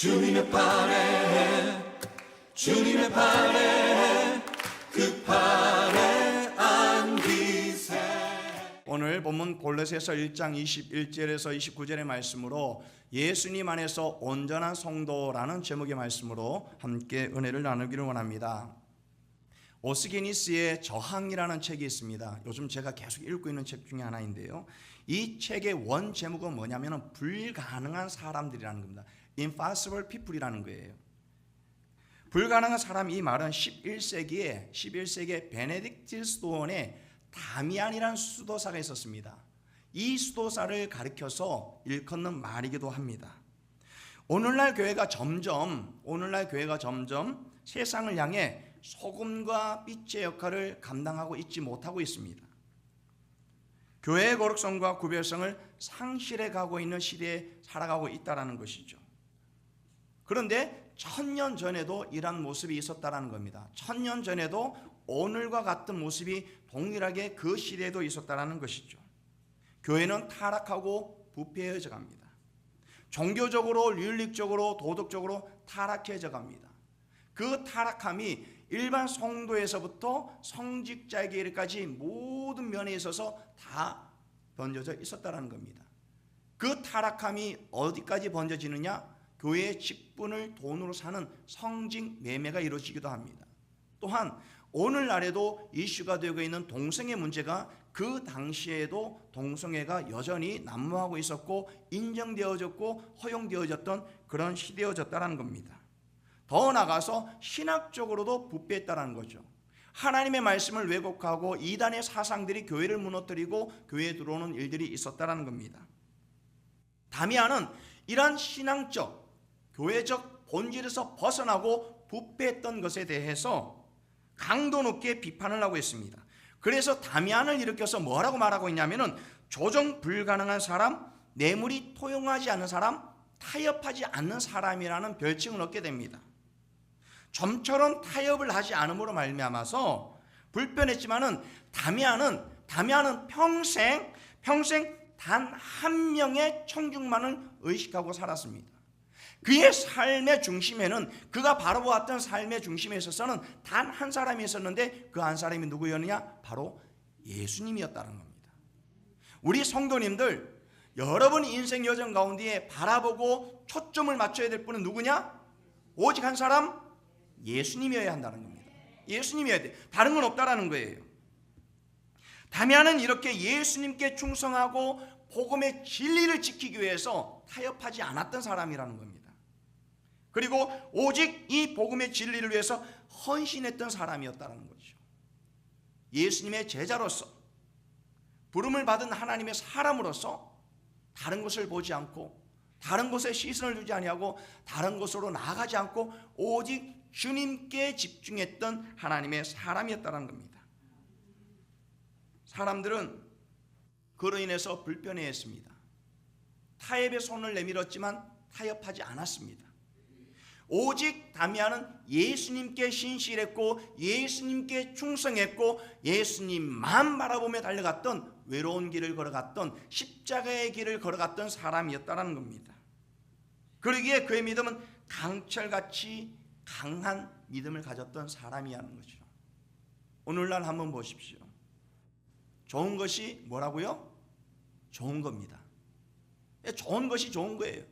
주님의 팔에, 주님의 팔에, 그 팔에 안기세. 오늘 본문 골로새서 1장 21절에서 29절의 말씀으로 예수님 안에서 온전한 성도라는 제목의 말씀으로 함께 은혜를 나누기를 원합니다. 오스게니스의 저항이라는 책이 있습니다. 요즘 제가 계속 읽고 있는 책 중에 하나인데요, 이 책의 원 제목은 뭐냐면 불가능한 사람들이라는 겁니다. Impossible people이라는 거예요. 불가능한 사람, 이 말은 11세기에 베네딕트 수도원에 다미안이라는 수도사가 있었습니다. 이 수도사를 가리켜서 일컫는 말이기도 합니다. 오늘날 교회가 점점 세상을 향해 소금과 빛의 역할을 감당하고 있지 못하고 있습니다. 교회의 거룩성과 구별성을 상실해 가고 있는 시대에 살아가고 있다는 것이죠. 그런데 1000년 전에도 이런 모습이 있었다는 겁니다. 1000년 전에도 오늘과 같은 모습이 동일하게 그 시대에도 있었다는 것이죠. 교회는 타락하고 부패해져 갑니다. 종교적으로, 윤리적으로, 도덕적으로 타락해져 갑니다. 그 타락함이 일반 성도에서부터 성직자에게까지 모든 면에 있어서 다 번져져 있었다는 겁니다. 그 타락함이 어디까지 번져지느냐? 교회의 직분을 돈으로 사는 성직 매매가 이루어지기도 합니다. 또한 오늘날에도 이슈가 되고 있는 동성애 문제가 그 당시에도 동성애가 여전히 난무하고 있었고 인정되어졌고 허용되어졌던 그런 시대여졌다는 겁니다. 더 나아가서 신학적으로도 부패했다는 거죠. 하나님의 말씀을 왜곡하고 이단의 사상들이 교회를 무너뜨리고 교회에 들어오는 일들이 있었다는 겁니다. 다미안은 이러한 신앙적, 교회적 본질에서 벗어나고 부패했던 것에 대해서 강도 높게 비판을 하고 있습니다. 그래서 다미안을 일으켜서 뭐라고 말하고 있냐면은 조정 불가능한 사람, 뇌물이 토용하지 않는 사람, 타협하지 않는 사람이라는 별칭을 얻게 됩니다. 좀처럼 타협을 하지 않음으로 말미암아서 불편했지만은 다미안은 평생 단 한 명의 청중만을 의식하고 살았습니다. 그의 삶의 중심에는, 그가 바라보았던 삶의 중심에 있어서는 단 한 사람이 있었는데 그 한 사람이 누구였느냐? 바로 예수님이었다는 겁니다. 우리 성도님들, 여러분 인생 여정 가운데 바라보고 초점을 맞춰야 될 분은 누구냐? 오직 한 사람, 예수님이어야 한다는 겁니다. 예수님이어야 돼. 다른 건 없다라는 거예요. 다미안은 이렇게 예수님께 충성하고 복음의 진리를 지키기 위해서 타협하지 않았던 사람이라는 겁니다. 그리고 오직 이 복음의 진리를 위해서 헌신했던 사람이었다는 거죠. 예수님의 제자로서, 부름을 받은 하나님의 사람으로서 다른 것을 보지 않고, 다른 곳에 시선을 두지 아니하고, 다른 곳으로 나아가지 않고 오직 주님께 집중했던 하나님의 사람이었다는 겁니다. 사람들은 그로 인해서 불편해했습니다. 타협의 손을 내밀었지만 타협하지 않았습니다. 오직 다미안은 예수님께 신실했고 예수님께 충성했고 예수님만 바라보며 달려갔던, 외로운 길을 걸어갔던, 십자가의 길을 걸어갔던 사람이었다는 겁니다. 그러기에 그의 믿음은 강철같이 강한 믿음을 가졌던 사람이라는 거죠. 오늘날 한번 보십시오. 좋은 것이 뭐라고요? 좋은 겁니다. 좋은 것이 좋은 거예요.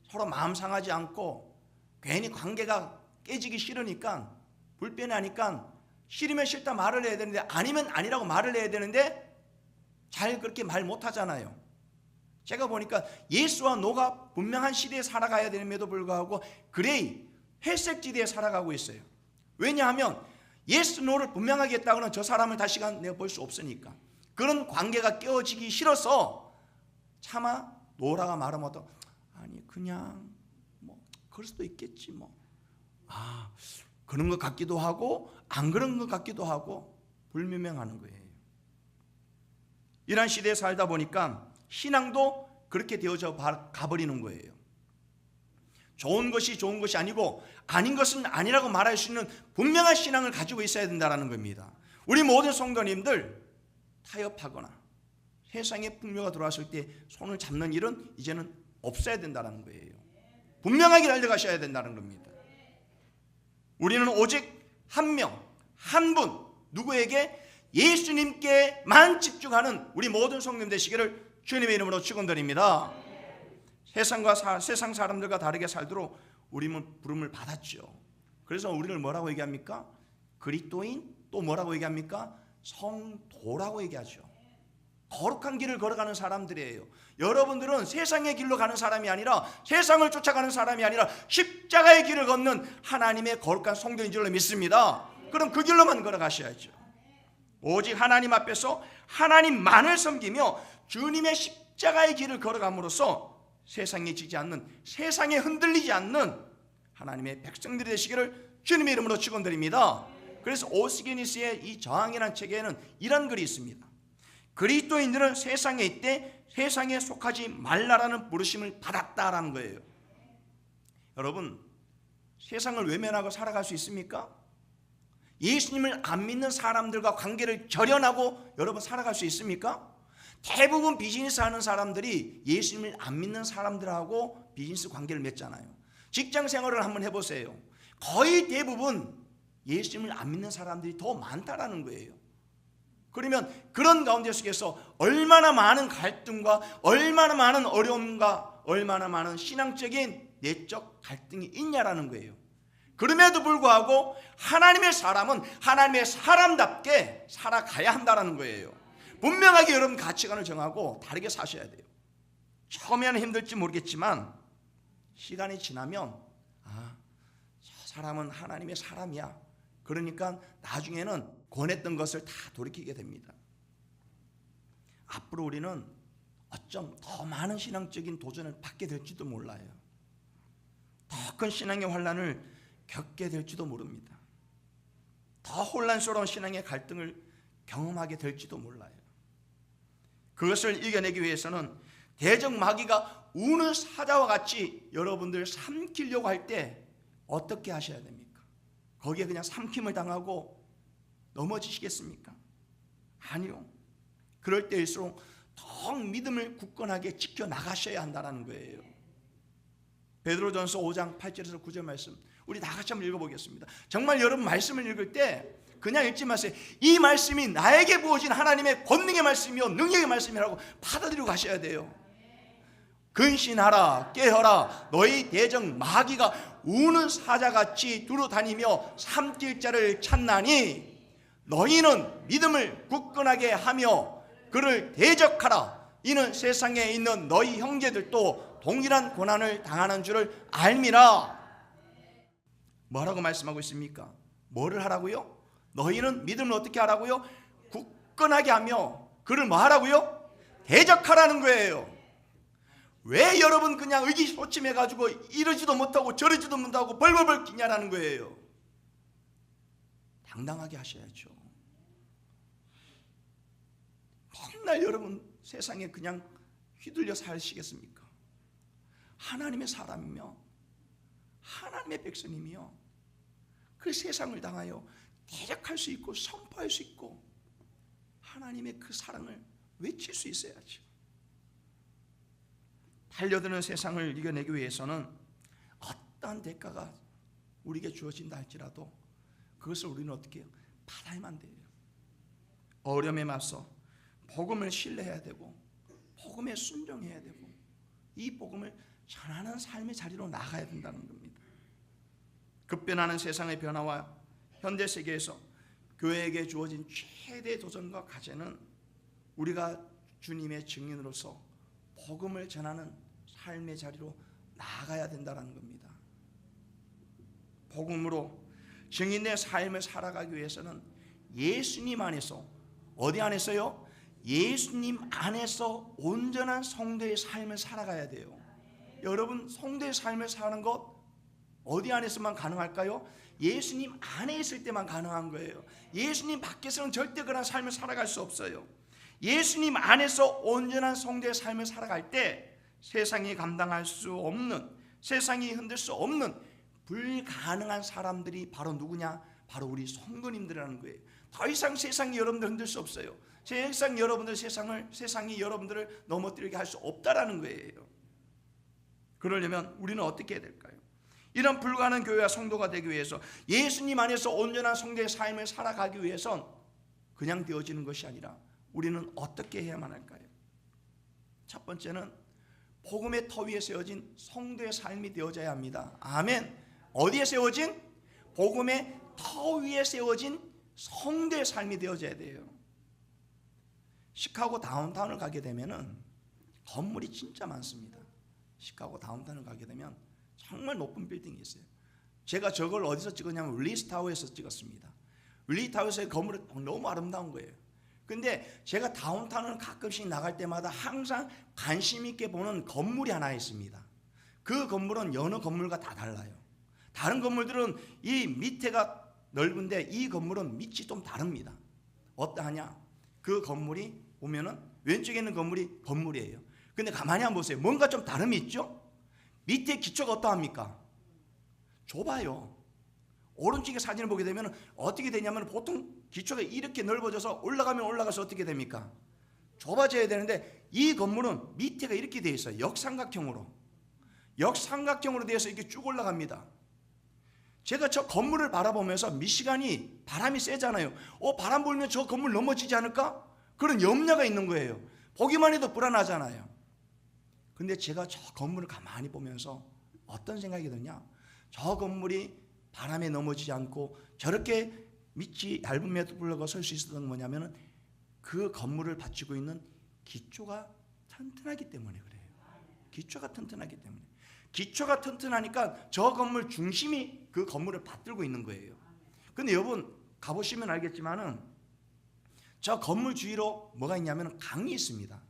서로 마음 상하지 않고, 괜히 관계가 깨지기 싫으니까, 불편하니까 싫으면 싫다 말을 해야 되는데, 아니면 아니라고 말을 해야 되는데 잘 그렇게 말 못하잖아요. 제가 보니까 예수와 노가 분명한 시대에 살아가야 됨에도 불구하고 그레이, 회색지대에 살아가고 있어요. 왜냐하면 예스 노를 분명하게 했다고는 저 사람을 다시금 내가 볼 수 없으니까. 그런 관계가 깨어지기 싫어서 차마 노라가 말하면 아니 그냥 뭐 그럴 수도 있겠지 뭐, 그런 것 같기도 하고 안 그런 것 같기도 하고 불명명하는 거예요. 이런 시대에 살다 보니까 신앙도 그렇게 되어져 가버리는 거예요. 좋은 것이 좋은 것이 아니고 아닌 것은 아니라고 말할 수 있는 분명한 신앙을 가지고 있어야 된다는 겁니다. 우리 모든 성도님들 타협하거나 세상의 풍요가 들어왔을 때 손을 잡는 일은 이제는 없어야 된다는 거예요. 분명하게 달려가셔야 된다는 겁니다. 우리는 오직 한 명, 한 분, 누구에게? 예수님께만 집중하는 우리 모든 성도님 되시기를 주님의 이름으로 축원드립니다. 세상 사람들과 다르게 살도록 우리는 부름을 받았죠. 그래서 우리를 뭐라고 얘기합니까? 그리스도인, 또 뭐라고 얘기합니까? 성도라고 얘기하죠. 거룩한 길을 걸어가는 사람들이에요. 여러분들은 세상의 길로 가는 사람이 아니라, 세상을 쫓아가는 사람이 아니라 십자가의 길을 걷는 하나님의 거룩한 성도인 줄로 믿습니다. 그럼 그 길로만 걸어가셔야죠. 오직 하나님 앞에서 하나님만을 섬기며 주님의 십자가의 길을 걸어감으로써 세상에 지지 않는, 세상에 흔들리지 않는 하나님의 백성들이 되시기를 주님의 이름으로 축원드립니다. 그래서 오스게니스의 이 저항이라는 책에는 이런 글이 있습니다. 그리스도인들은 세상에 있되 세상에 속하지 말라라는 부르심을 받았다라는 거예요. 여러분, 세상을 외면하고 살아갈 수 있습니까? 예수님을 안 믿는 사람들과 관계를 절연하고 여러분 살아갈 수 있습니까? 대부분 비즈니스 하는 사람들이 예수님을 안 믿는 사람들하고 비즈니스 관계를 맺잖아요. 직장 생활을 한번 해보세요. 거의 대부분 예수님을 안 믿는 사람들이 더 많다라는 거예요. 그러면 그런 가운데 속에서 얼마나 많은 갈등과 얼마나 많은 어려움과 얼마나 많은 신앙적인 내적 갈등이 있냐라는 거예요. 그럼에도 불구하고 하나님의 사람은 하나님의 사람답게 살아가야 한다는 거예요. 분명하게 여러분 가치관을 정하고 다르게 사셔야 돼요. 처음에는 힘들지 모르겠지만 시간이 지나면 저 사람은 하나님의 사람이야. 그러니까 나중에는 권했던 것을 다 돌이키게 됩니다. 앞으로 우리는 어쩜 더 많은 신앙적인 도전을 받게 될지도 몰라요. 더 큰 신앙의 환난을 겪게 될지도 모릅니다. 더 혼란스러운 신앙의 갈등을 경험하게 될지도 몰라요. 그것을 이겨내기 위해서는 대적 마귀가 우는 사자와 같이 여러분들 삼키려고 할 때 어떻게 하셔야 됩니까? 거기에 그냥 삼킴을 당하고 넘어지시겠습니까? 아니요. 그럴 때일수록 더 믿음을 굳건하게 지켜나가셔야 한다는 거예요. 베드로전서 5장 8절에서 9절 말씀 우리 다 같이 한번 읽어보겠습니다. 정말 여러분 말씀을 읽을 때 그냥 읽지 마세요. 이 말씀이 나에게 부어진 하나님의 권능의 말씀이요 능력의 말씀이라고 받아들이고 가셔야 돼요. 근신하라 깨어라 너희 대적 마귀가 우는 사자같이 두루다니며 삼킬 자를 찾나니 너희는 믿음을 굳건하게 하며 그를 대적하라. 이는 세상에 있는 너희 형제들도 동일한 고난을 당하는 줄을 알미라. 뭐라고 말씀하고 있습니까? 뭐를 하라고요? 너희는 믿음을 어떻게 하라고요? 굳건하게 하며 그를 뭐 하라고요? 대적하라는 거예요. 왜 여러분 그냥 의기소침해가지고 이러지도 못하고 저러지도 못하고 벌벌벌 기냐라는 거예요. 당당하게 하셔야죠. 맨날 여러분 세상에 그냥 휘둘려 사시겠습니까? 하나님의 사람이며 하나님의 백성이며 그 세상을 당하여 대적할 수 있고 선포할 수 있고 하나님의 그 사랑을 외칠 수 있어야죠. 달려드는 세상을 이겨내기 위해서는 어떠한 대가가 우리에게 주어진다 할지라도 그것을 우리는 어떻게 해요? 받아야만 돼요. 어려움에 맞서 복음을 신뢰해야 되고 복음에 순종해야 되고 이 복음을 전하는 삶의 자리로 나가야 된다는 겁니다. 급변하는 세상의 변화와 현대 세계에서 교회에게 주어진 최대 도전과 과제는 우리가 주님의 증인으로서 복음을 전하는 삶의 자리로 나아가야 된다는 겁니다. 복음으로 증인의 삶을 살아가기 위해서는 예수님 안에서 어디 안에서요? 예수님 안에서 온전한 성도의 삶을 살아가야 돼요. 여러분 성도의 삶을 사는 것 어디 안에서만 가능할까요? 예수님 안에 있을 때만 가능한 거예요. 예수님 밖에서는 절대 그런 삶을 살아갈 수 없어요. 예수님 안에서 온전한 성도의 삶을 살아갈 때 세상이 감당할 수 없는, 세상이 흔들 수 없는 불가능한 사람들이 바로 누구냐? 바로 우리 성도님들이라는 거예요. 더 이상 세상이 여러분들 흔들 수 없어요. 세상이 여러분들을 넘어뜨리게 할 수 없다라는 거예요. 그러려면 우리는 어떻게 해야 될까요? 이런 불가능한 교회와 성도가 되기 위해서, 예수님 안에서 온전한 성도의 삶을 살아가기 위해선 그냥 되어지는 것이 아니라 우리는 어떻게 해야만 할까요? 첫 번째는 복음의 터 위에 세워진 성도의 삶이 되어져야 합니다. 아멘. 어디에 세워진? 복음의 터 위에 세워진 성도의 삶이 되어져야 돼요. 시카고 다운타운을 가게 되면은 건물이 진짜 많습니다. 시카고 다운타운을 가게 되면 정말 높은 빌딩이 있어요. 제가 저걸 어디서 찍었냐면 윌리스타워에서 찍었습니다. 윌리스타워에서의 건물이 너무 아름다운 거예요. 근데 제가 다운타운을 가끔씩 나갈 때마다 항상 관심 있게 보는 건물이 하나 있습니다. 그 건물은 여느 건물과 다 달라요. 다른 건물들은 이 밑에가 넓은데 이 건물은 밑이 좀 다릅니다. 어떠하냐? 그 건물이 보면은 왼쪽에 있는 건물이에요. 근데 가만히 한번 보세요. 뭔가 좀 다름이 있죠? 밑에 기초가 어떠합니까? 좁아요. 오른쪽에 사진을 보게 되면 어떻게 되냐면 보통 기초가 이렇게 넓어져서 올라가면 올라가서 어떻게 됩니까? 좁아져야 되는데 이 건물은 밑에가 이렇게 되어 있어요. 역삼각형으로 되어 있어 이렇게 쭉 올라갑니다. 제가 저 건물을 바라보면서 미시간이 바람이 세잖아요. 바람 불면 저 건물 넘어지지 않을까? 그런 염려가 있는 거예요. 보기만 해도 불안하잖아요. 근데 제가 저 건물을 가만히 보면서 어떤 생각이 드냐? 저 건물이 바람에 넘어지지 않고 저렇게 밑이 얇음에도 불구하고 설 수 있었던 건 뭐냐면은 그 건물을 받치고 있는 기초가 튼튼하기 때문에 그래요. 기초가 튼튼하기 때문에. 기초가 튼튼하니까 저 건물 중심이 그 건물을 받들고 있는 거예요. 근데 여러분 가보시면 알겠지만은 저 건물 주위로 뭐가 있냐면 강이 있습니다.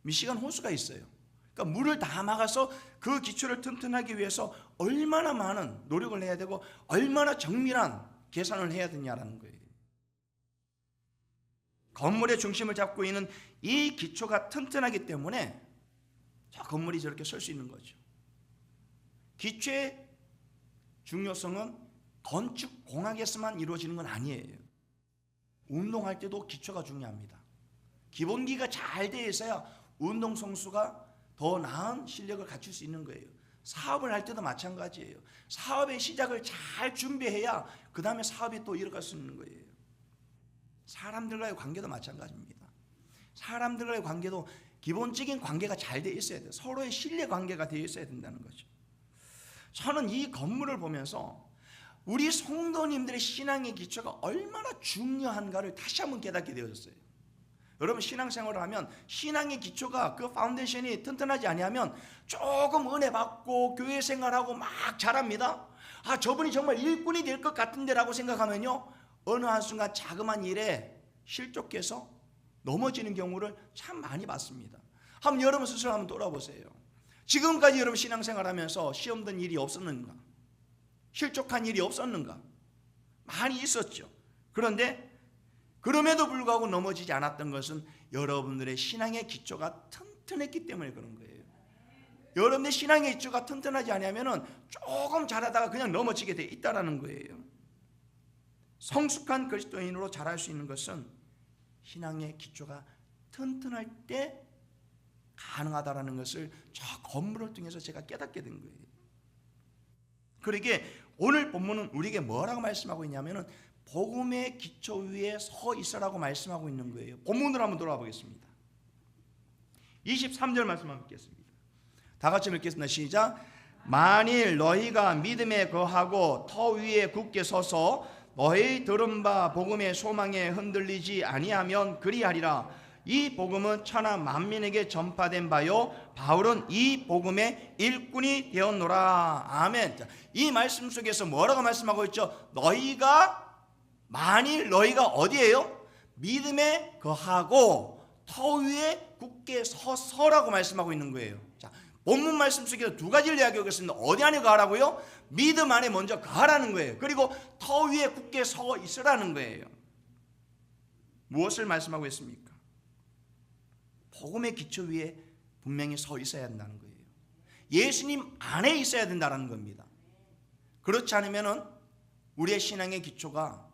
미시간 호수가 있어요. 그러니까 물을 다 막아서 그 기초를 튼튼하기 위해서 얼마나 많은 노력을 해야 되고 얼마나 정밀한 계산을 해야 되냐라는 거예요. 건물의 중심을 잡고 있는 이 기초가 튼튼하기 때문에 저 건물이 저렇게 설 수 있는 거죠. 기초의 중요성은 건축 공학에서만 이루어지는 건 아니에요. 운동할 때도 기초가 중요합니다. 기본기가 잘 되어 있어야 운동 선수가 더 나은 실력을 갖출 수 있는 거예요. 사업을 할 때도 마찬가지예요. 사업의 시작을 잘 준비해야 그 다음에 사업이 또 이어갈 수 있는 거예요. 사람들과의 관계도 마찬가지입니다. 사람들과의 관계도 기본적인 관계가 잘 되어 있어야 돼요. 서로의 신뢰 관계가 되어 있어야 된다는 거죠. 저는 이 건물을 보면서 우리 성도님들의 신앙의 기초가 얼마나 중요한가를 다시 한번 깨닫게 되어졌어요. 여러분 신앙생활을 하면 신앙의 기초가 그 파운데이션이 튼튼하지 아니하면 조금 은혜 받고 교회 생활하고 막 잘합니다. 저분이 정말 일꾼이 될 것 같은데 라고 생각하면요 어느 한순간 자그마한 일에 실족해서 넘어지는 경우를 참 많이 봤습니다. 한번 여러분 스스로 한번 돌아보세요. 지금까지 여러분 신앙생활하면서 시험 든 일이 없었는가? 실족한 일이 없었는가? 많이 있었죠. 그런데 그럼에도 불구하고 넘어지지 않았던 것은 여러분들의 신앙의 기초가 튼튼했기 때문에 그런 거예요. 여러분의 신앙의 기초가 튼튼하지 않으면 조금 잘하다가 그냥 넘어지게 돼 있다라는 거예요. 성숙한 그리스도인으로 자랄 수 있는 것은 신앙의 기초가 튼튼할 때 가능하다라는 것을 저 건물을 통해서 제가 깨닫게 된 거예요. 그러기에 오늘 본문은 우리에게 뭐라고 말씀하고 있냐면은 복음의 기초 위에 서 있으라고 말씀하고 있는 거예요. 본문으로 한번 돌아와 보겠습니다. 23절 말씀 한번 읽겠습니다. 다 같이 읽겠습니다. 시작. 만일 너희가 믿음에 거하고 터 위에 굳게 서서 너희 들은 바 복음의 소망에 흔들리지 아니하면 그리하리라. 이 복음은 천하 만민에게 전파된 바요 바울은 이 복음의 일꾼이 되었노라. 아멘. 이 말씀 속에서 뭐라고 말씀하고 있죠? 만일 너희가 어디에요? 믿음에 거하고 터 위에 굳게 서라고 말씀하고 있는 거예요. 자, 본문 말씀 속에서 두 가지를 이야기하고 있습니다. 어디 안에 거하라고요? 믿음 안에 먼저 거하라는 거예요. 그리고 터 위에 굳게 서 있으라는 거예요. 무엇을 말씀하고 있습니까? 복음의 기초 위에 분명히 서 있어야 한다는 거예요. 예수님 안에 있어야 된다는 겁니다. 그렇지 않으면 우리의 신앙의 기초가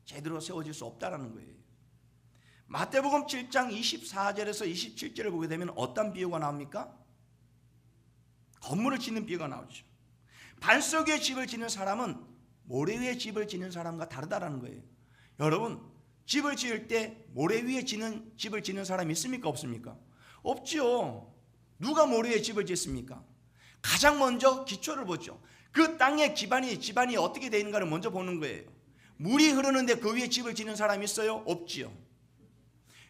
제대로 세워질 수 없다는 거예요. 마태복음 7장 24절에서 27절을 보게 되면 어떤 비유가 나옵니까? 건물을 짓는 비유가 나오죠. 반석 위에 집을 짓는 사람은 모래 위에 집을 짓는 사람과 다르다라는 거예요. 여러분, 집을 지을 때 모래 위에 집을 짓는 사람이 있습니까? 없습니까? 없지요. 누가 모래 위에 집을 짓습니까? 가장 먼저 기초를 보죠. 그 땅의 집안이 어떻게 되어 있는가를 먼저 보는 거예요. 물이 흐르는데 그 위에 집을 짓는 사람이 있어요? 없지요.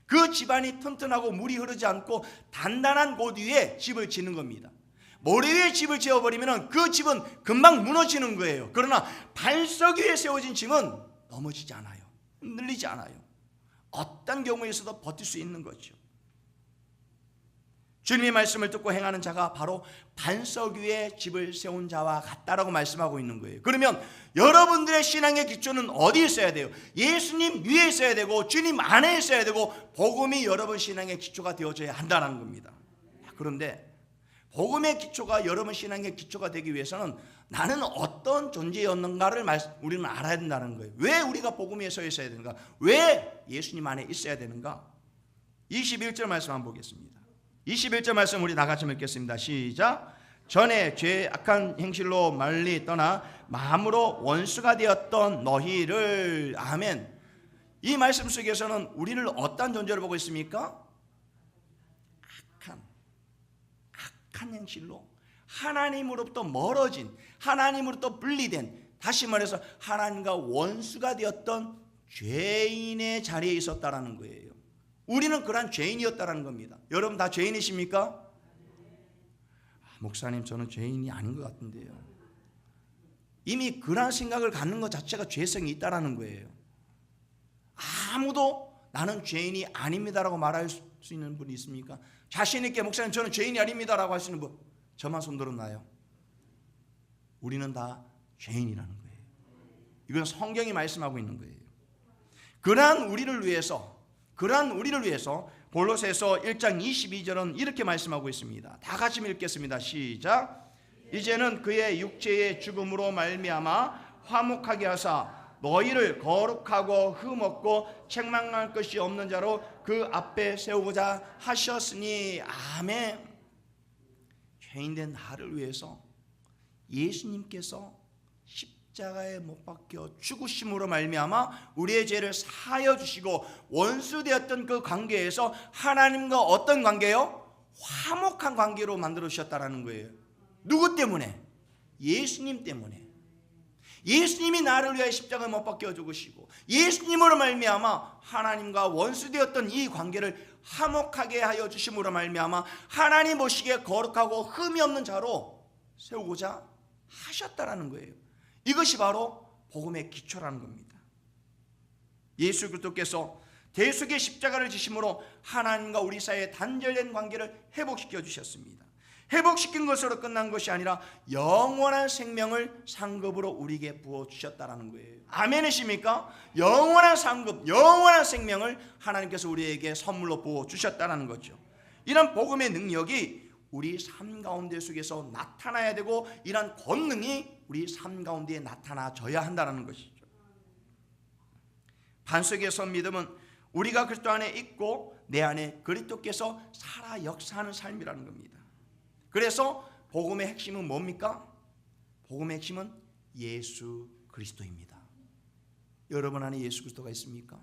그 집안이 튼튼하고 물이 흐르지 않고 단단한 곳 위에 집을 짓는 겁니다. 모래 위에 집을 지어버리면 그 집은 금방 무너지는 거예요. 그러나 반석 위에 세워진 집은 넘어지지 않아요. 흔들리지 않아요. 어떤 경우에서도 버틸 수 있는 거죠. 주님의 말씀을 듣고 행하는 자가 바로 반석 위에 집을 세운 자와 같다라고 말씀하고 있는 거예요. 그러면 여러분들의 신앙의 기초는 어디에 있어야 돼요? 예수님 위에 있어야 되고 주님 안에 있어야 되고 복음이 여러분 신앙의 기초가 되어져야 한다는 겁니다. 그런데 복음의 기초가 여러분 신앙의 기초가 되기 위해서는 나는 어떤 존재였는가를 우리는 알아야 된다는 거예요. 왜 우리가 복음에 서 있어야 되는가? 왜 예수님 안에 있어야 되는가? 21절 말씀 한번 보겠습니다. 21절 말씀 우리 다 같이 읽겠습니다. 시작. 전에 죄 악한 행실로 멀리 떠나 마음으로 원수가 되었던 너희를. 아멘. 이 말씀 속에서는 우리를 어떤 존재로 보고 있습니까? 악한 행실로 하나님으로부터 멀어진, 하나님으로부터 분리된, 다시 말해서 하나님과 원수가 되었던 죄인의 자리에 있었다라는 거예요. 우리는 그러한 죄인이었다라는 겁니다. 여러분 다 죄인이십니까? 목사님 저는 죄인이 아닌 것 같은데요. 이미 그러한 생각을 갖는 것 자체가 죄성이 있다라는 거예요. 아무도 나는 죄인이 아닙니다라고 말할 수 있는 분이 있습니까? 자신 있게 목사님 저는 죄인이 아닙니다라고 하시는 분 저만 손 들었나요? 우리는 다 죄인이라는 거예요. 이건 성경이 말씀하고 있는 거예요. 그러한 우리를 위해서 골로새서 1장 22절은 이렇게 말씀하고 있습니다. 다 같이 읽겠습니다. 시작. 이제는 그의 육체의 죽음으로 말미암아 화목하게 하사 너희를 거룩하고 흠없고 책망할 것이 없는 자로 그 앞에 세우고자 하셨으니. 아멘. 죄인된 나를 위해서 예수님께서 십자가에 못 박혀 죽으심으로 말미암아 우리의 죄를 사하여 주시고 원수되었던 그 관계에서 하나님과 어떤 관계요? 화목한 관계로 만들어 주셨다라는 거예요. 누구 때문에? 예수님 때문에. 예수님이 나를 위하여 십자가에 못 박혀 죽으시고 예수님으로 말미암아 하나님과 원수되었던 이 관계를 화목하게 하여 주심으로 말미암아 하나님 보시기에 거룩하고 흠이 없는 자로 세우고자 하셨다라는 거예요. 이것이 바로 복음의 기초라는 겁니다. 예수 그리스도께서 대속의 십자가를 지심으로 하나님과 우리 사이의 단절된 관계를 회복시켜 주셨습니다. 회복시킨 것으로 끝난 것이 아니라 영원한 생명을 상급으로 우리에게 부어주셨다는 거예요. 아멘이십니까? 영원한 상급, 영원한 생명을 하나님께서 우리에게 선물로 부어주셨다는 거죠. 이런 복음의 능력이 우리 삶 가운데 속에서 나타나야 되고 이런 권능이 우리 삶 가운데 나타나져야 한다는 것이죠. 반석에 선 믿음은 우리가 그리스도 안에 있고 내 안에 그리스도께서 살아 역사하는 삶이라는 겁니다. 그래서 복음의 핵심은 뭡니까? 복음의 핵심은 예수 그리스도입니다. 여러분 안에 예수 그리스도가 있습니까?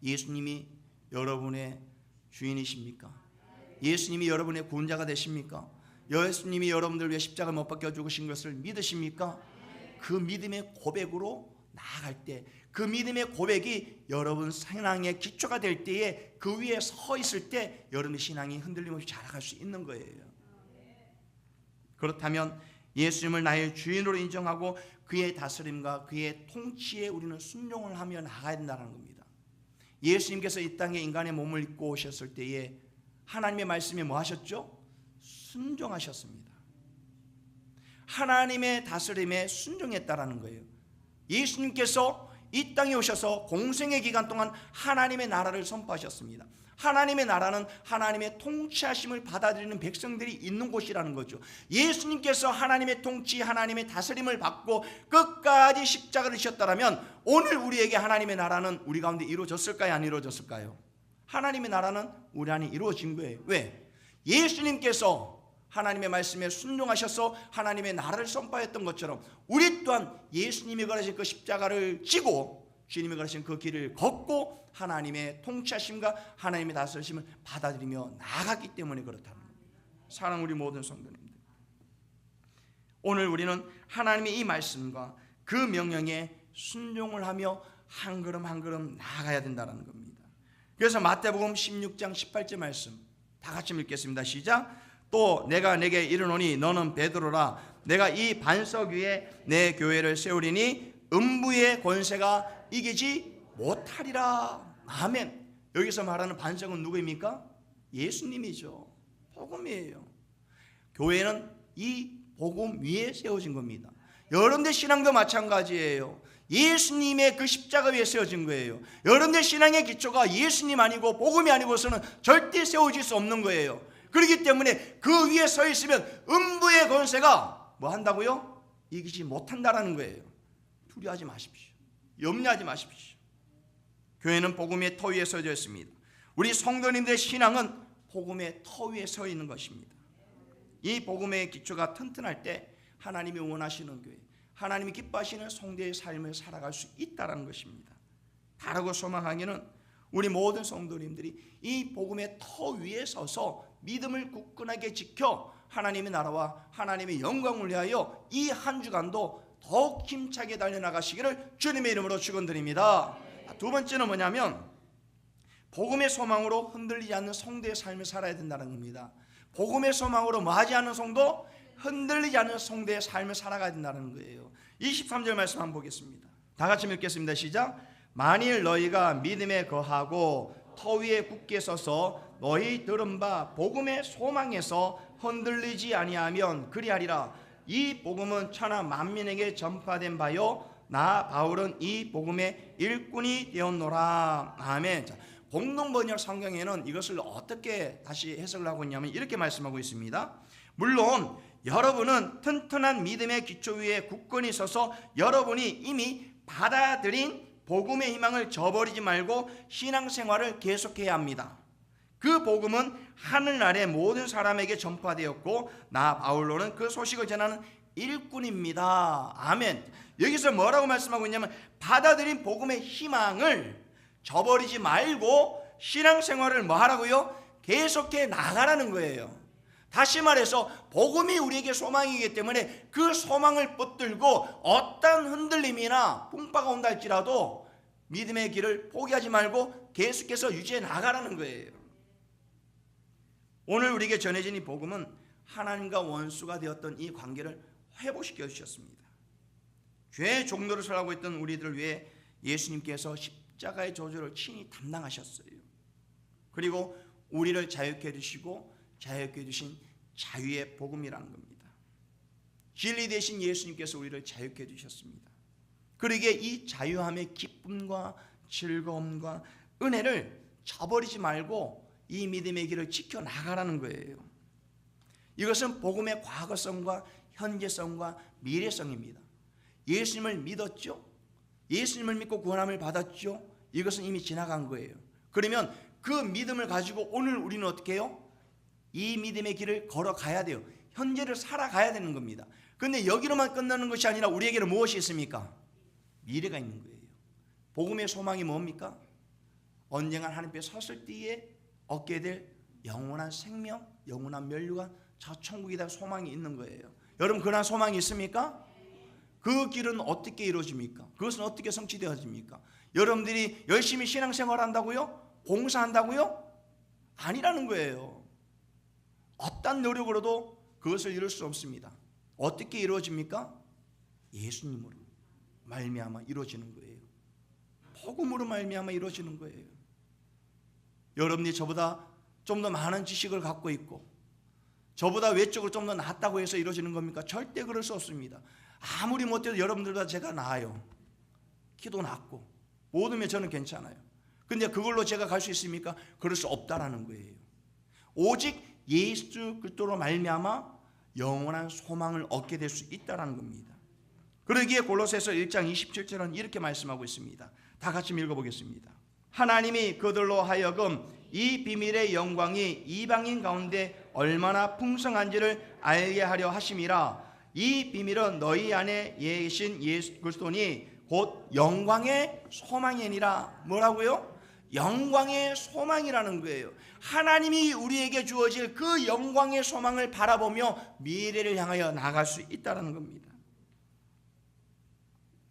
예수님이 여러분의 주인이십니까? 예수님이 여러분의 구원자가 되십니까? 예수님이 여러분들 위해 십자가에 못 박혀 죽으신 것을 믿으십니까? 그 믿음의 고백으로 나아갈 때, 그 믿음의 고백이 여러분 신앙의 기초가 될 때에 그 위에 서 있을 때 여러분의 신앙이 흔들림 없이 자라갈 수 있는 거예요. 그렇다면 예수님을 나의 주인으로 인정하고 그의 다스림과 그의 통치에 우리는 순종을 하며 나가야 된다는 겁니다. 예수님께서 이 땅에 인간의 몸을 입고 오셨을 때에 하나님의 말씀에 뭐 하셨죠? 순종하셨습니다. 하나님의 다스림에 순종했다라는 거예요. 예수님께서 이 땅에 오셔서 공생의 기간 동안 하나님의 나라를 선포하셨습니다. 하나님의 나라는 하나님의 통치하심을 받아들이는 백성들이 있는 곳이라는 거죠. 예수님께서 하나님의 통치, 하나님의 다스림을 받고 끝까지 십자가를 지셨다면 오늘 우리에게 하나님의 나라는 우리 가운데 이루어졌을까요? 안 이루어졌을까요? 하나님의 나라는 우리 안에 이루어진 거예요. 왜? 예수님께서 하나님의 말씀에 순종하셔서 하나님의 나라를 선포했던 것처럼 우리 또한 예수님이 걸으신 그 십자가를 지고 주님이 걸으신 그 길을 걷고 하나님의 통치하심과 하나님의 다스리심을 받아들이며 나아갔기 때문에 그렇다는 겁니다. 사랑하는 우리 모든 성도님들, 오늘 우리는 하나님의 이 말씀과 그 명령에 순종을 하며 한 걸음 한 걸음 나아가야 된다는 겁니다. 그래서 마태복음 16장 18절 말씀 다 같이 읽겠습니다. 시작. 또 내가 내게 이르노니 너는 베드로라. 내가 이 반석 위에 내 교회를 세우리니 음부의 권세가 이기지 못하리라. 아멘. 여기서 말하는 반석은 누구입니까? 예수님이죠. 복음이에요. 교회는 이 복음 위에 세워진 겁니다. 여러분들 신앙도 마찬가지예요. 예수님의 그 십자가 위에 세워진 거예요. 여러분들 신앙의 기초가 예수님 아니고 복음이 아니고서는 절대 세워질 수 없는 거예요. 그렇기 때문에 그 위에 서 있으면 음부의 권세가 뭐 한다고요? 이기지 못한다라는 거예요. 두려워하지 마십시오. 염려하지 마십시오. 교회는 복음의 터 위에 서져 있습니다. 우리 성도님들의 신앙은 복음의 터 위에 서 있는 것입니다. 이 복음의 기초가 튼튼할 때 하나님이 원하시는 교회, 하나님이 기뻐하시는 성도의 삶을 살아갈 수 있다는 것입니다. 바라고 소망하기는 우리 모든 성도님들이 이 복음의 터 위에 서서 믿음을 굳건하게 지켜 하나님의 나라와 하나님의 영광을 위하여 이 한 주간도 더욱 힘차게 달려나가시기를 주님의 이름으로 축원드립니다. 두 번째는 뭐냐면 복음의 소망으로 흔들리지 않는 성도의 삶을 살아야 된다는 겁니다. 복음의 소망으로 뭐하지 않는 성도, 흔들리지 않는 성도의 삶을 살아가야 된다는 거예요. 23절 말씀 한번 보겠습니다. 다 같이 읽겠습니다. 시작. 만일 너희가 믿음에 거하고 터 위에 굳게 서서 너희 들은 바 복음의 소망에서 흔들리지 아니하면 그리하리라. 이 복음은 천하 만민에게 전파된 바요 나 바울은 이 복음의 일꾼이 되었노라. 아멘. 자, 공동번역 성경에는 이것을 어떻게 다시 해석을 하고 있냐면 이렇게 말씀하고 있습니다. 물론 여러분은 튼튼한 믿음의 기초 위에 굳건히 서서 여러분이 이미 받아들인 복음의 희망을 저버리지 말고 신앙생활을 계속해야 합니다. 그 복음은 하늘 아래 모든 사람에게 전파되었고 나 바울로는 그 소식을 전하는 일꾼입니다. 아멘. 여기서 뭐라고 말씀하고 있냐면 받아들인 복음의 희망을 저버리지 말고 신앙생활을 뭐 하라고요? 계속해 나가라는 거예요. 다시 말해서 복음이 우리에게 소망이기 때문에 그 소망을 붙들고 어떤 흔들림이나 풍파가 온다 할지라도 믿음의 길을 포기하지 말고 계속해서 유지해 나가라는 거예요. 오늘 우리에게 전해진 이 복음은 하나님과 원수가 되었던 이 관계를 회복시켜 주셨습니다. 죄의 종로를 살아가고 있던 우리들을 위해 예수님께서 십자가의 저주를 친히 담당하셨어요. 그리고 우리를 자유케 해주시고 자유케 해주신 자유의 복음이라는 겁니다. 진리 되신 예수님께서 우리를 자유케 해주셨습니다. 그러기에 이 자유함의 기쁨과 즐거움과 은혜를 저버리지 말고 이 믿음의 길을 지켜나가라는 거예요. 이것은 복음의 과거성과 현재성과 미래성입니다. 예수님을 믿었죠? 예수님을 믿고 구원함을 받았죠? 이것은 이미 지나간 거예요. 그러면 그 믿음을 가지고 오늘 우리는 어떻게 해요? 이 믿음의 길을 걸어가야 돼요. 현재를 살아가야 되는 겁니다. 그런데 여기로만 끝나는 것이 아니라 우리에게는 무엇이 있습니까? 미래가 있는 거예요. 복음의 소망이 뭡니까? 언젠가 하나님 앞에 섰을 때에 얻게 될 영원한 생명, 영원한 멸류관, 저 천국이다 소망이 있는 거예요. 여러분 그러한 소망이 있습니까? 그 길은 어떻게 이루어집니까? 그것은 어떻게 성취되어집니까? 여러분들이 열심히 신앙생활 한다고요? 봉사한다고요? 아니라는 거예요. 어떤 노력으로도 그것을 이룰 수 없습니다. 어떻게 이루어집니까? 예수님으로 말미암아 이루어지는 거예요. 복음으로 말미암아 이루어지는 거예요. 여러분이 저보다 좀 더 많은 지식을 갖고 있고 저보다 외적으로 좀 더 낫다고 해서 이루어지는 겁니까? 절대 그럴 수 없습니다. 아무리 못해도 여러분들보다 제가 나아요. 키도 낮고 모든 면 저는 괜찮아요. 근데 그걸로 제가 갈 수 있습니까? 그럴 수 없다라는 거예요. 오직 예수 그리스도로 말미암아 영원한 소망을 얻게 될 수 있다라는 겁니다. 그러기에 골로새서 1장 27절은 이렇게 말씀하고 있습니다. 다 같이 읽어보겠습니다. 하나님이 그들로 하여금 이 비밀의 영광이 이방인 가운데 얼마나 풍성한지를 알게 하려 하심이라. 이 비밀은 너희 안에 계신 예수 그리스도니 곧 영광의 소망이니라. 뭐라고요? 영광의 소망이라는 거예요. 하나님이 우리에게 주어질 그 영광의 소망을 바라보며 미래를 향하여 나아갈 수 있다는 겁니다.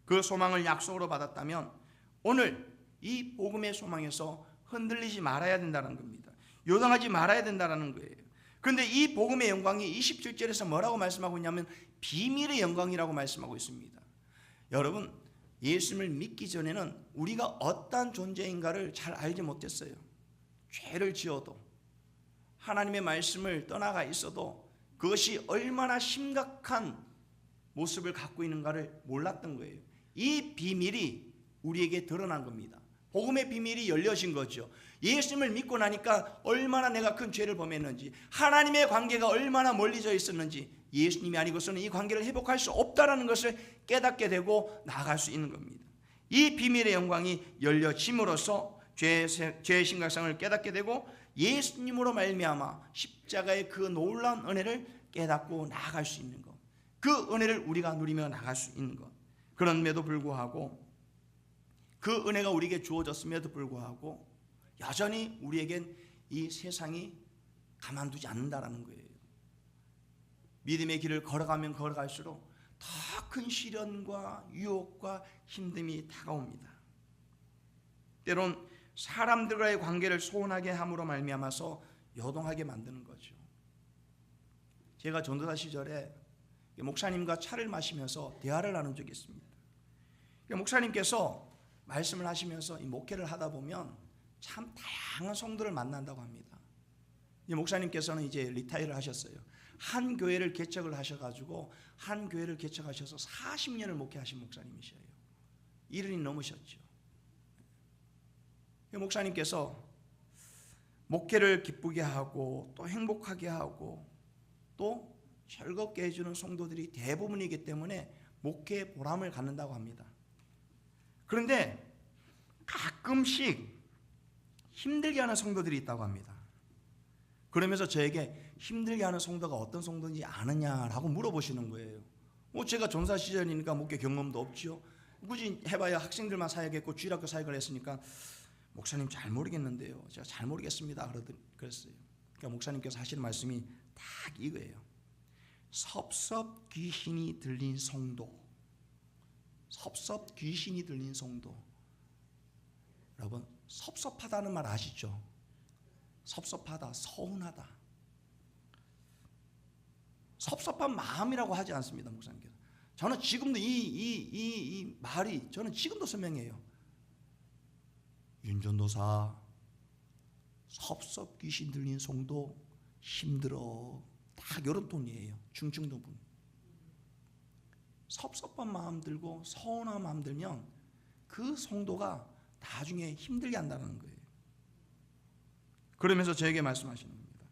그 소망을 약속으로 받았다면 오늘 이 복음의 소망에서 흔들리지 말아야 된다는 겁니다. 요동하지 말아야 된다는 거예요. 그런데 이 복음의 영광이 27절에서 뭐라고 말씀하고 있냐면 비밀의 영광이라고 말씀하고 있습니다. 여러분, 예수님을 믿기 전에는 우리가 어떠한 존재인가를 잘 알지 못했어요. 죄를 지어도 하나님의 말씀을 떠나가 있어도 그것이 얼마나 심각한 모습을 갖고 있는가를 몰랐던 거예요. 이 비밀이 우리에게 드러난 겁니다. 복음의 비밀이 열려진 거죠. 예수님을 믿고 나니까 얼마나 내가 큰 죄를 범했는지, 하나님의 관계가 얼마나 멀리져 있었는지, 예수님이 아니고서는 이 관계를 회복할 수 없다는 것을 깨닫게 되고 나아갈 수 있는 겁니다. 이 비밀의 영광이 열려짐으로써 죄의 심각성을 깨닫게 되고 예수님으로 말미암아 십자가의 그 놀라운 은혜를 깨닫고 나아갈 수 있는 것, 그 은혜를 우리가 누리며 나아갈 수 있는 것. 그럼에도 불구하고 그 은혜가 우리에게 주어졌음에도 불구하고 여전히 우리에겐 이 세상이 가만두지 않는다라는 거예요. 믿음의 길을 걸어가면 걸어갈수록 더 큰 시련과 유혹과 힘듦이 다가옵니다. 때론 사람들과의 관계를 소원하게 함으로 말미암아서 요동하게 만드는 거죠. 제가 전도사 시절에 목사님과 차를 마시면서 대화를 나눈 적이 있습니다. 목사님께서 말씀을 하시면서 이 목회를 하다 보면 참 다양한 성도를 만난다고 합니다. 이 목사님께서는 이제 리타이어를 하셨어요. 한 교회를 개척을 하셔가지고 한 교회를 개척하셔서 40년을 목회하신 목사님이셔요. 70이 넘으셨죠. 목사님께서 목회를 기쁘게 하고 또 행복하게 하고 또 즐겁게 해주는 성도들이 대부분이기 때문에 목회에 보람을 갖는다고 합니다. 그런데 가끔씩 힘들게 하는 성도들이 있다고 합니다. 그러면서 저에게 힘들게 하는 성도가 어떤 성도인지 아느냐라고 물어보시는 거예요. 제가 전사 시절이니까 목회 경험도 없죠. 굳이 해봐야 학생들만 사역했고 주일학교 사역을 했으니까 목사님 잘 모르겠는데요. 제가 잘 모르겠습니다. 그랬어요. 그러니까 목사님께서 하시는 말씀이 딱 이거예요. 섭섭 귀신이 들린 성도. 섭섭 귀신이 들린 성도. 여러분, 섭섭하다는 말 아시죠? 섭섭하다, 서운하다. 섭섭한 마음이라고 하지 않습니다, 목사님께서. 저는 지금도 이 말이 저는 지금도 선명해요. 윤전도사, 섭섭 귀신 들린 성도 힘들어. 딱 이런 톤이에요. 중증도 분. 섭섭한 마음 들고 서운한 마음 들면 그 성도가 나중에 힘들게 한다는 거예요. 그러면서 저에게 말씀하시는 겁니다.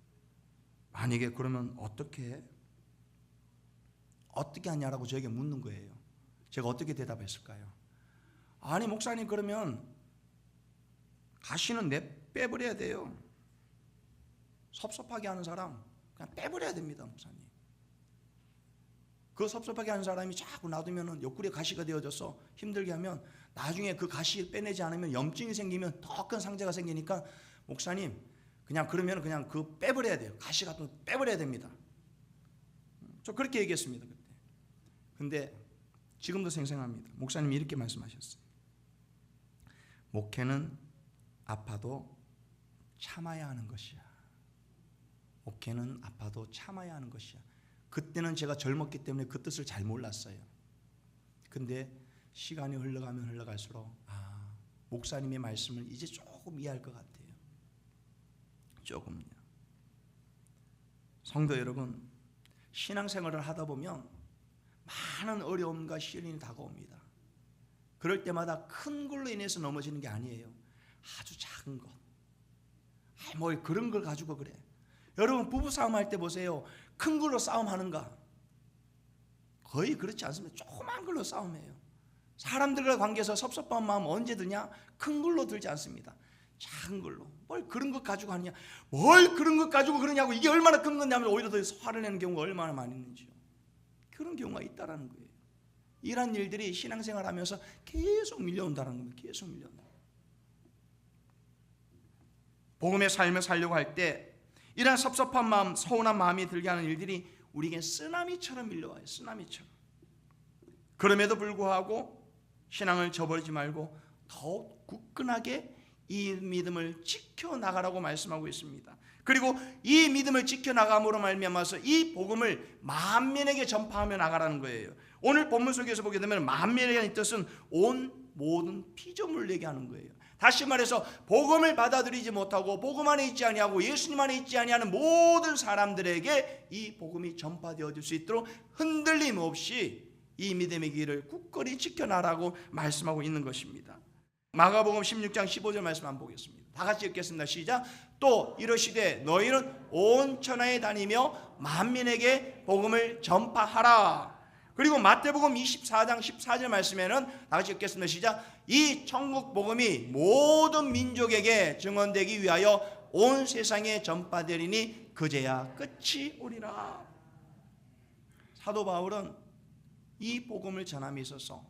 만약에 그러면 어떻게 하냐라고 저에게 묻는 거예요. 제가 어떻게 대답했을까요? 아니 목사님, 그러면 가시는 빼버려야 돼요. 섭섭하게 하는 사람 그냥 빼버려야 됩니다, 목사님. 그 섭섭하게 하는 사람이 자꾸 놔두면 옆구리에 가시가 되어져서 힘들게 하면 나중에 그 가시를 빼내지 않으면 염증이 생기면 더 큰 상처가 생기니까 목사님 그러면 그냥 그 빼버려야 돼요. 가시 같은 거 빼버려야 됩니다. 저 그렇게 얘기했습니다, 그때. 근데 지금도 생생합니다. 목사님이 이렇게 말씀하셨어요. 목회는 아파도 참아야 하는 것이야. 목회는 아파도 참아야 하는 것이야. 그때는 제가 젊었기 때문에 그 뜻을 잘 몰랐어요. 근데 시간이 흘러가면 흘러갈수록 목사님의 말씀을 이제 조금 이해할 것 같아요. 조금요. 성도 여러분, 신앙생활을 하다 보면 많은 어려움과 시련이 다가옵니다. 그럴 때마다 큰 걸로 인해서 넘어지는 게 아니에요. 아주 작은 것. 뭐 그런 걸 가지고 그래. 여러분 부부싸움 할 때 보세요. 큰 걸로 싸움하는가? 거의 그렇지 않습니다. 조그만 걸로 싸움해요. 사람들과 관계에서 섭섭한 마음 언제 드냐? 큰 걸로 들지 않습니다. 작은 걸로 뭘 그런 것 가지고 하느냐, 뭘 그런 것 가지고 그러냐고, 이게 얼마나 큰 건냐면 오히려 더 화를 내는 경우가 얼마나 많이 있는지요. 그런 경우가 있다라는 거예요. 이런 일들이 신앙생활하면서 계속 밀려온다는 겁니다. 계속 밀려온다. 복음의 삶을 살려고 할 때 이런 섭섭한 마음, 서운한 마음이 들게 하는 일들이 우리에게 쓰나미처럼 밀려와요. 쓰나미처럼. 그럼에도 불구하고 신앙을 저버리지 말고 더욱 굳건하게 이 믿음을 지켜나가라고 말씀하고 있습니다. 그리고 이 믿음을 지켜나감으로 말미암아서 이 복음을 만민에게 전파하며 나가라는 거예요. 오늘 본문 속에서 보게 되면 만민이라는 뜻은 온 모든 피조물에게 하는 거예요. 다시 말해서 복음을 받아들이지 못하고 복음 안에 있지 아니하고 예수님 안에 있지 아니하는 모든 사람들에게 이 복음이 전파되어질 수 있도록 흔들림 없이 이 믿음의 길을 굳건히 지켜나라고 말씀하고 있는 것입니다. 마가복음 16장 15절 말씀 한번 보겠습니다. 다 같이 읽겠습니다. 시작. 또 이르시되 너희는 온 천하에 다니며 만민에게 복음을 전파하라. 그리고 마태복음 24장 14절 말씀에는 다 같이 읽겠습니다. 시작. 이 천국 복음이 모든 민족에게 증언되기 위하여 온 세상에 전파되리니 그제야 끝이 오리라. 사도 바울은 이 복음을 전함에 있어서,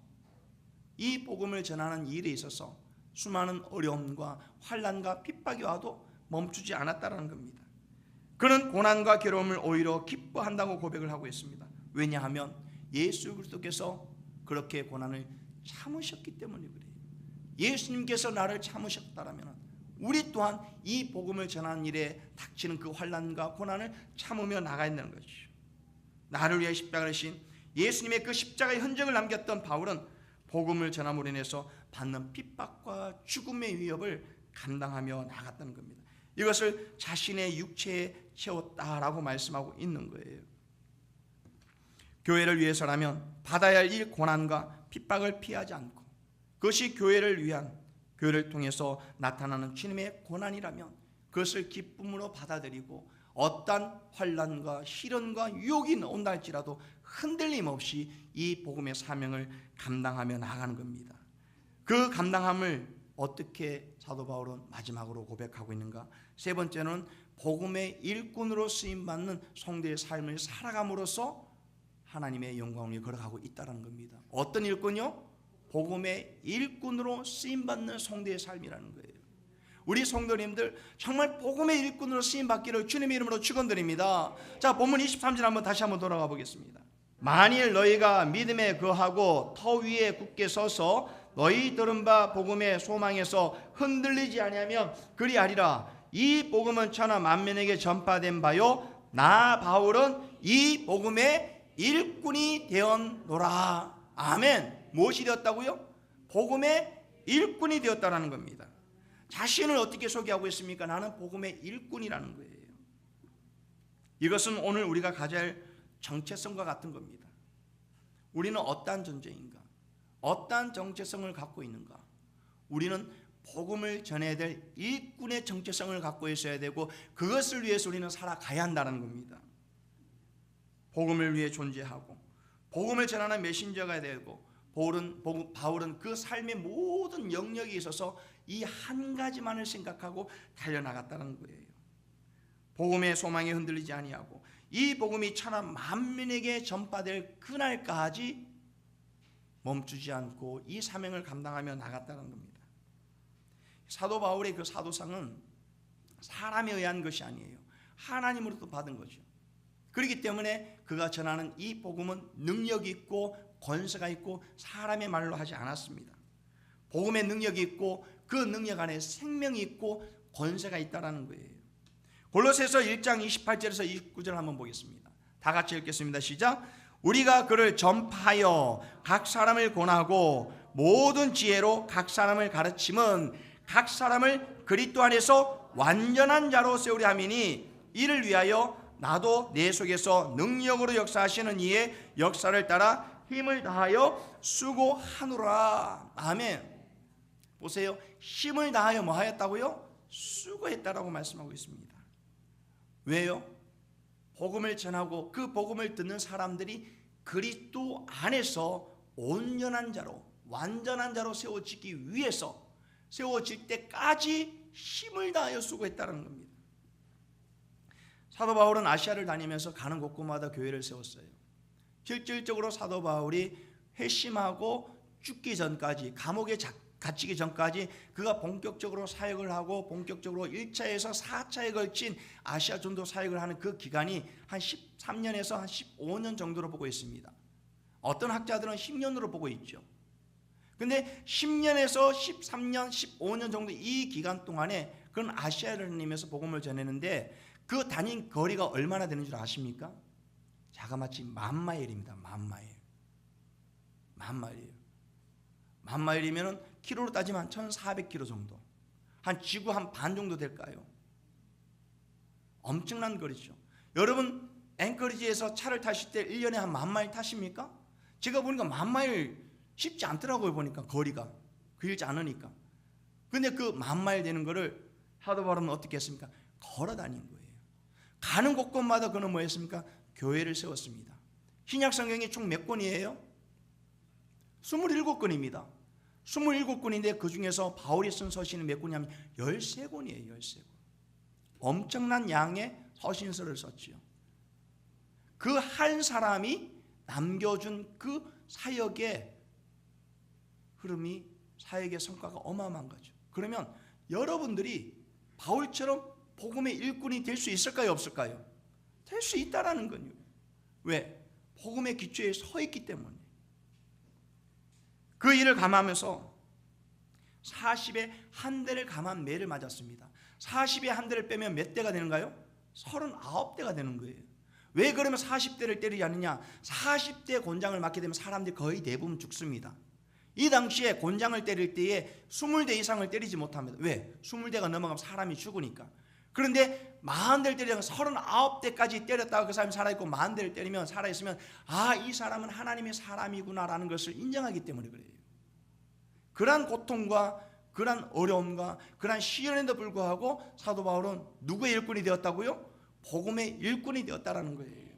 이 복음을 전하는 일에 있어서 수많은 어려움과 환난과 핍박이 와도 멈추지 않았다는 겁니다. 그는 고난과 괴로움을 오히려 기뻐한다고 고백을 하고 있습니다. 왜냐하면 예수 그리스도께서 그렇게 고난을 참으셨기 때문에 그래요. 예수님께서 나를 참으셨다라면 우리 또한 이 복음을 전하는 일에 닥치는 그 환난과 고난을 참으며 나가야 되는 것이죠. 나를 위해 십자가를 신 예수님의 그 십자가의 흔적을 남겼던 바울은 복음을 전함으로 인해서 받는 핍박과 죽음의 위협을 감당하며 나갔다는 겁니다. 이것을 자신의 육체에 채웠다라고 말씀하고 있는 거예요. 교회를 위해서라면 받아야 할 이 고난과 핍박을 피하지 않고, 그것이 교회를 위한, 교회를 통해서 나타나는 주님의 고난이라면 그것을 기쁨으로 받아들이고 어떠한 환난과 시련과 유혹이 온다 할지라도 흔들림 없이 이 복음의 사명을 감당하며 나가는 겁니다. 그 감당함을 어떻게 사도 바울은 마지막으로 고백하고 있는가? 세 번째는 복음의 일꾼으로 쓰임받는 성도의 삶을 살아감으로써 하나님의 영광을 위해 걸어가고 있다는 겁니다. 어떤 일꾼이요? 복음의 일꾼으로 쓰임받는 성도의 삶이라는 거예요. 우리 성도님들 정말 복음의 일꾼으로 쓰임받기를 주님의 이름으로 축원드립니다. 자, 본문 23절 한번 다시 한번 돌아가 보겠습니다. 만일 너희가 믿음에 거하고 터 위에 굳게 서서 너희 들은 바 복음의 소망에서 흔들리지 아니하면 그리하리라. 이 복음은 천하 만민에게 전파된 바요 나 바울은 이 복음의 일꾼이 되었노라. 아멘. 무엇이 되었다고요? 복음의 일꾼이 되었다라는 겁니다. 자신을 어떻게 소개하고 있습니까? 나는 복음의 일꾼이라는 거예요. 이것은 오늘 우리가 가져야 할 정체성과 같은 겁니다. 우리는 어떠한 존재인가? 어떠한 정체성을 갖고 있는가? 우리는 복음을 전해야 될 일꾼의 정체성을 갖고 있어야 되고 그것을 위해서 우리는 살아가야 한다는 겁니다. 복음을 위해 존재하고 복음을 전하는 메신저가 되고 바울은 그 삶의 모든 영역에 있어서 이 한 가지만을 생각하고 달려나갔다는 거예요. 복음의 소망에 흔들리지 아니하고 이 복음이 천하 만민에게 전파될 그날까지 멈추지 않고 이 사명을 감당하며 나갔다는 겁니다. 사도 바울의 그 사도상은 사람에 의한 것이 아니에요. 하나님으로부터 받은 거죠. 그렇기 때문에 그가 전하는 이 복음은 능력이 있고 권세가 있고 사람의 말로 하지 않았습니다. 복음의 능력이 있고 그 능력 안에 생명이 있고 권세가 있다는 거예요. 골로새서 1장 28절에서 29절 한번 보겠습니다. 다 같이 읽겠습니다. 시작. 우리가 그를 전파하여 각 사람을 권하고 모든 지혜로 각 사람을 가르침은 각 사람을 그리스도 안에서 완전한 자로 세우려 함이니 이를 위하여 나도 내 속에서 능력으로 역사하시는 이의 역사를 따라 힘을 다하여 수고하노라. 아멘. 보세요. 힘을 다하여 뭐 하였다고요? 수고했다라고 말씀하고 있습니다. 왜요? 복음을 전하고 그 복음을 듣는 사람들이 그리스도 안에서 온전한 자로 완전한 자로 세워지기 위해서 세워질 때까지 힘을 다하여 수고했다는 겁니다. 사도 바울은 아시아를 다니면서 가는 곳곳마다 교회를 세웠어요. 실질적으로 사도 바울이 회심하고 죽기 전까지, 감옥에 갇히기 전까지 그가 본격적으로 사역을 하고 본격적으로 1차에서 4차에 걸친 아시아 전도 사역을 하는 그 기간이 한 13년에서 한 15년 정도로 보고 있습니다. 어떤 학자들은 10년으로 보고 있죠. 근데 10년에서 13년, 15년 정도 이 기간 동안에 그런 아시아를 다니면서 복음을 전했는데 그 다닌 거리가 얼마나 되는 줄 아십니까? 자그마치 10,000마일입니다. 10,000마일. 10,000마일이에요. 10,000마일이면 키로로 따지면 1,400km 정도. 한 지구 한 반 정도 될까요? 엄청난 거리죠. 여러분 앵커리지에서 차를 타실 때 1년에 한 10,000마일 타십니까? 제가 보니까 10,000마일 쉽지 않더라고요. 보니까 거리가 길지 않으니까. 근데 그 10,000마일 되는 거를 사도 바울은 어떻게 했습니까? 걸어 다닌 거예요. 가는 곳곳마다 그는 뭐 했습니까? 교회를 세웠습니다. 신약 성경이 총 몇 권이에요? 27권입니다. 27권인데 그 중에서 바울이 쓴 서신은 몇 권이냐면 13권이에요. 13권. 엄청난 양의 서신서를 썼지요. 그 한 사람이 남겨준 그 사역의 흐름이, 사역의 성과가 어마어마한 거죠. 그러면 여러분들이 바울처럼 복음의 일꾼이 될 수 있을까요? 없을까요? 될 수 있다라는 거예요. 왜? 복음의 기초에 서 있기 때문에. 그 일을 감하면서 40에 한 대를 감한 매를 맞았습니다. 40에 한 대를 빼면 몇 대가 되는가요? 39대가 되는 거예요. 왜 그러면 40대를 때리지 않느냐? 40대 곤장을 맞게 되면 사람들이 거의 대부분 죽습니다. 이 당시에 곤장을 때릴 때에 20대 이상을 때리지 못합니다. 왜? 20대가 넘어가면 사람이 죽으니까. 그런데 40대를 때리면 39대까지 때렸다가 그 사람이 살아있고 40대를 때리면 살아있으면 아, 이 사람은 하나님의 사람이구나라는 것을 인정하기 때문에 그래요. 그러한 고통과 그러한 어려움과 그러한 시련에도 불구하고 사도 바울은 누구의 일꾼이 되었다고요? 복음의 일꾼이 되었다라는 거예요.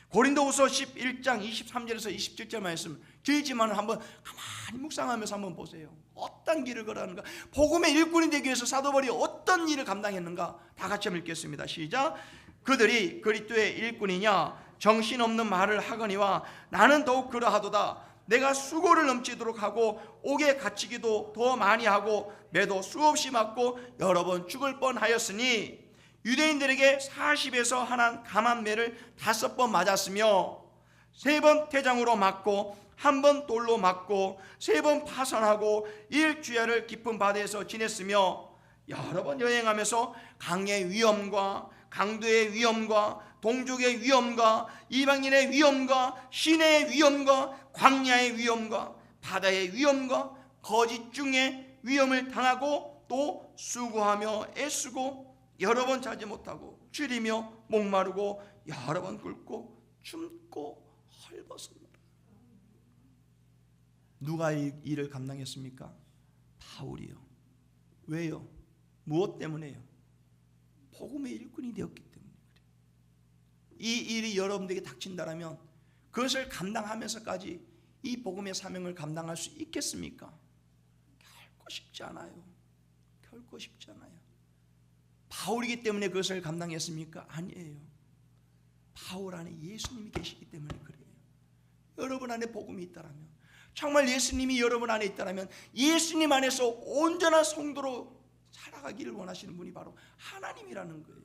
고린도후서 11장 23절에서 27절 말씀 길지만 한번 가만히 묵상하면서 한번 보세요. 어떤 길을 걸어가는가? 복음의 일꾼이 되기 위해서 사도 바울이 어떤 일을 감당했는가? 다 같이 한번 읽겠습니다. 시작. 그들이 그리스도의 일꾼이냐? 정신없는 말을 하거니와 나는 더욱 그러하도다. 내가 수고를 넘치도록 하고 옥에 갇히기도 더 많이 하고 매도 수없이 맞고 여러 번 죽을 뻔하였으니 유대인들에게 40에서 한 감한 매를 5번 맞았으며 3번 태장으로 맞고 1번 돌로 맞고 3번 파선하고 일주야를 깊은 바다에서 지냈으며 여러 번 여행하면서 강의 위험과 강도의 위험과 동족의 위험과 이방인의 위험과 시내의 위험과 광야의 위험과 바다의 위험과 거짓 중에 위험을 당하고 또 수고하며 애쓰고 여러 번 자지 못하고 줄이며 목마르고 여러 번 굶고 춤고 헐벗습니다. 누가 이 일을 감당했습니까? 바울이요. 왜요? 무엇 때문에요? 복음의 일꾼이 되었기 때문에 그래요. 이 일이 여러분들에게 닥친다라면 그것을 감당하면서까지 이 복음의 사명을 감당할 수 있겠습니까? 결코 쉽지 않아요. 결코 쉽지 않아요. 바울이기 때문에 그것을 감당했습니까? 아니에요. 바울 안에 예수님이 계시기 때문에 그래요. 여러분 안에 복음이 있다라면, 정말 예수님이 여러분 안에 있다라면 예수님 안에서 온전한 성도로 살아가기를 원하시는 분이 바로 하나님이라는 거예요.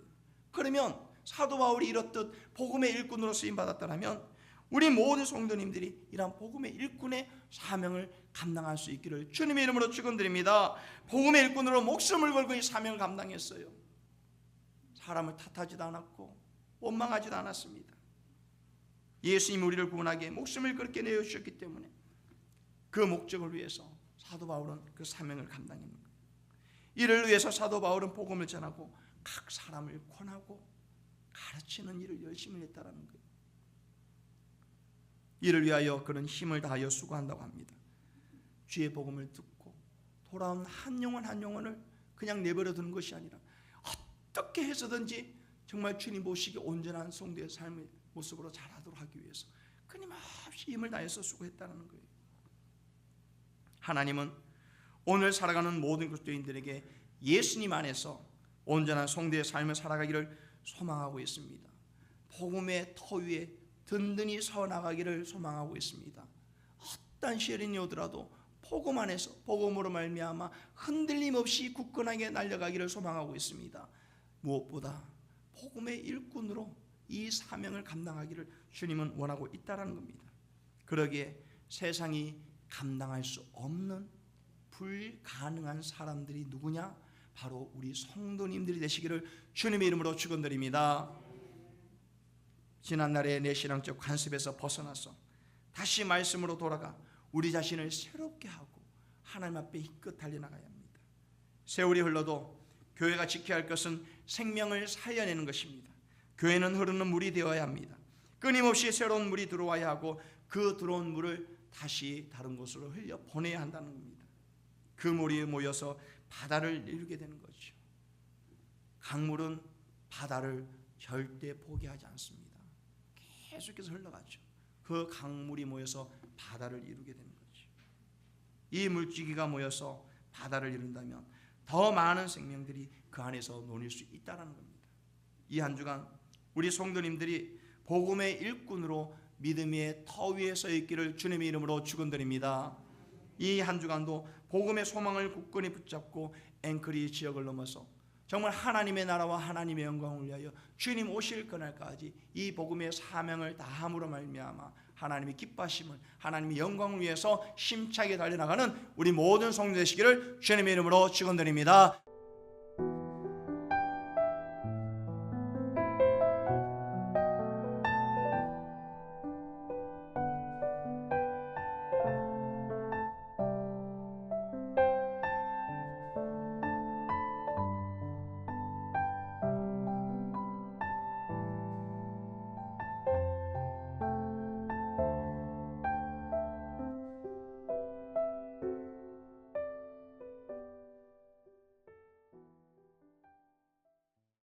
그러면 사도 바울이 이렇듯 복음의 일꾼으로 쓰임 받았다라면 우리 모든 성도님들이 이러한 복음의 일꾼의 사명을 감당할 수 있기를 주님의 이름으로 축원드립니다. 복음의 일꾼으로 목숨을 걸고 이 사명을 감당했어요. 사람을 탓하지도 않았고 원망하지도 않았습니다. 예수님이 우리를 구원하기 위해 목숨을 그렇게 내어주셨기 때문에 그 목적을 위해서 사도 바울은 그 사명을 감당했는 거예요. 이를 위해서 사도 바울은 복음을 전하고 각 사람을 권하고 가르치는 일을 열심히 했다라는 거예요. 이를 위하여 그는 힘을 다하여 수고한다고 합니다. 주의 복음을 듣고 돌아온 한 영혼 한 영혼을 그냥 내버려 두는 것이 아니라 어떻게 해서든지 정말 주님 보시기 온전한 성도의 삶의 모습으로 자라도록 하기 위해서 끊임없이 힘을 다해서 수고했다는 거예요. 하나님은 오늘 살아가는 모든 그리스도인들에게 예수님 안에서 온전한 성도의 삶을 살아가기를 소망하고 있습니다. 복음의 터 위에 든든히 서 나가기를 소망하고 있습니다. 어떤 시련이 오더라도 복음 안에서 복음으로 말미암아 흔들림 없이 굳건하게 날려가기를 소망하고 있습니다. 무엇보다 복음의 일꾼으로 이 사명을 감당하기를 주님은 원하고 있다는 겁니다. 그러기에 세상이 감당할 수 없는 불가능한 사람들이 누구냐? 바로 우리 성도님들이 되시기를 주님의 이름으로 축원드립니다. 지난날의 내 신앙적 관습에서 벗어나서 다시 말씀으로 돌아가 우리 자신을 새롭게 하고 하나님 앞에 힘껏 달려나가야 합니다. 세월이 흘러도 교회가 지켜야 할 것은 생명을 살려내는 것입니다. 교회는 흐르는 물이 되어야 합니다. 끊임없이 새로운 물이 들어와야 하고 그 들어온 물을 다시 다른 곳으로 흘려 보내야 한다는 겁니다. 그 물이 모여서 바다를 이루게 되는 거죠. 강물은 바다를 절대 포기하지 않습니다. 계속해서 흘러가죠. 그 강물이 모여서 바다를 이루게 되는 거죠. 이 물줄기가 모여서 바다를 이룬다면 더 많은 생명들이 그 안에서 논일 수 있다는 겁니다. 이 한 주간 우리 성도님들이 복음의 일꾼으로 믿음의 터 위에 서 있기를 주님의 이름으로 축원드립니다. 이 한 주간도 복음의 소망을 굳건히 붙잡고 앵커리 지역을 넘어서 정말 하나님의 나라와 하나님의 영광을 위하여 주님 오실 그날까지 이 복음의 사명을 다함으로 말미암아 하나님의 기뻐하심을 하나님의 영광을 위해서 힘차게 달려나가는 우리 모든 성도 되시기를 주님의 이름으로 축원드립니다.